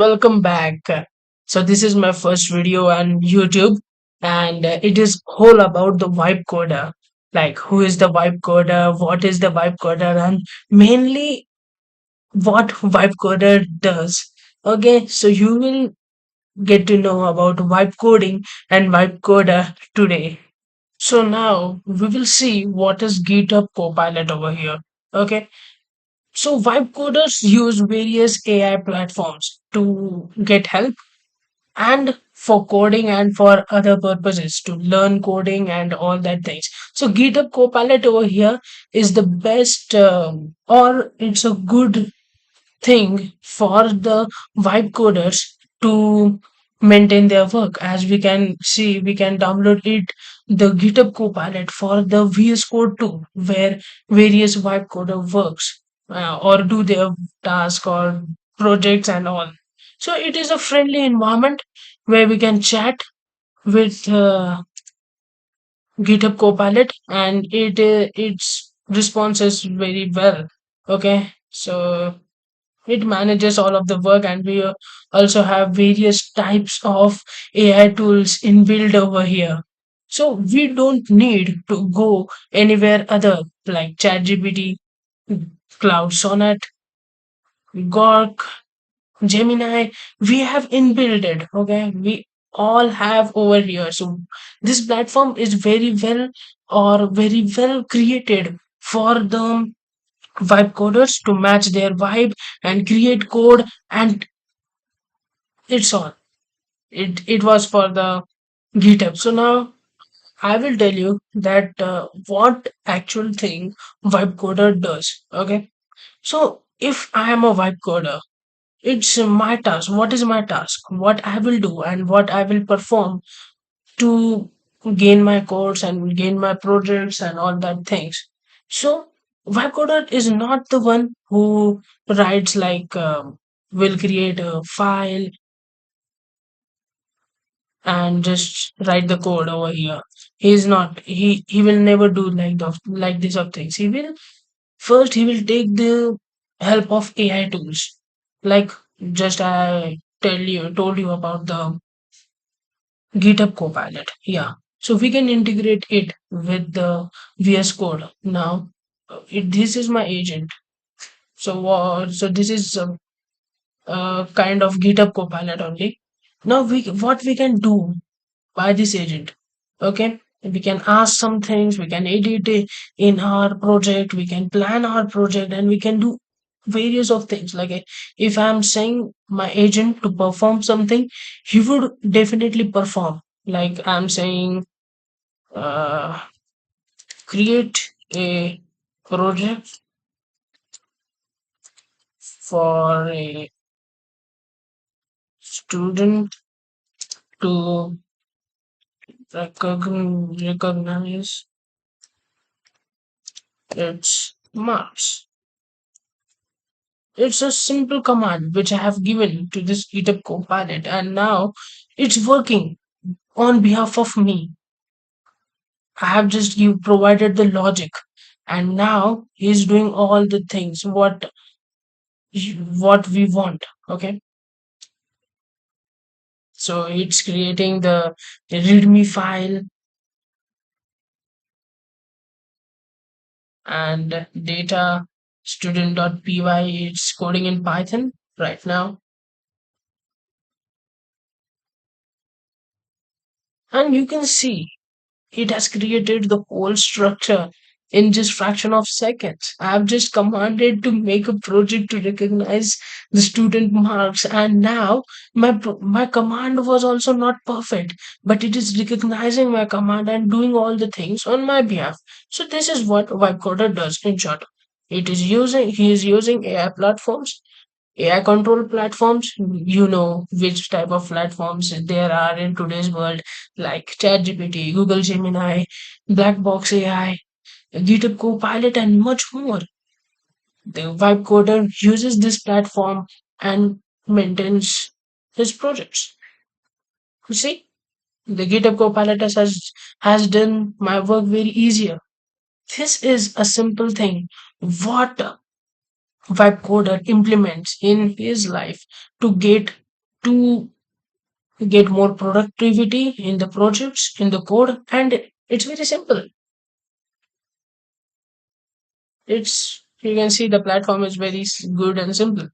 Welcome back. So this is my first video on YouTube, and it is all about the vibe coder. Like who is the vibe coder, what is the vibe coder, and mainly what vibe coder does. Okay, so you will get to know about vibe coding and vibe coder today. So now we will see what is GitHub Copilot over here. Okay, so vibe coders use various AI platforms to get help and for coding and for other purposes to learn coding and all that things. So GitHub Copilot over here is the best, or it's a good thing for the vibe coders to maintain their work. As we can see, we can download it, the GitHub Copilot for the VS Code too, where various vibe coder works or do their task or projects and all. So it is a friendly environment where we can chat with GitHub Copilot, and its response is very well. Okay, so it manages all of the work, and we also have various types of AI tools inbuilt over here. So we don't need to go anywhere other like ChatGPT, Cloud Sonnet, Gork, Gemini. We have inbuilt it. Okay, we all have over here. So this platform is very well created for the vibe coders to match their vibe and create code, and it's all. It was for the GitHub. So now I will tell you that what actual thing vibe coder does. Okay. So if I am a vibe coder, it's my task. What is my task? What I will do and what I will perform to gain my codes and gain my projects and all that things. So vibe coder is not the one who writes like will create a file and just write the code over here. He's not. He will never do like this of things. He will take the help of AI tools. Like just I told you about the GitHub Copilot. Yeah. So we can integrate it with the VS Code. Now, this is my agent. So this is kind of GitHub Copilot only. Now we what we can do by this agent. Okay, we can ask some things, we can edit it in our project, we can plan our project, and we can do various of things. Like if I'm saying my agent to perform something, he would definitely perform. Like I'm saying, uh, create a project for a student to recognize its marks. It's a simple command which I have given to this GitHub Copilot, and now it's working on behalf of me. I have just provided the logic, and now he's doing all the things what we want. Okay, so it's creating the README file and data student.py. It's coding in Python right now, and you can see it has created the whole structure in just fraction of seconds. I have just commanded to make a project to recognize the student marks, and now my command was also not perfect, but it is recognizing my command and doing all the things on my behalf. So this is what Vibecoder does in short. He is using AI platforms, AI control platforms. You know which type of platforms there are in today's world, like ChatGPT, Google Gemini, Blackbox AI, GitHub Copilot, and much more. The Vibe Coder uses this platform and maintains his projects. You see, the GitHub Copilot has done my work very easier. This is a simple thing. What Vibe Coder implements in his life to get to get more productivity in the projects, in the code, and it's very simple. It's, you can see the platform is very good and simple.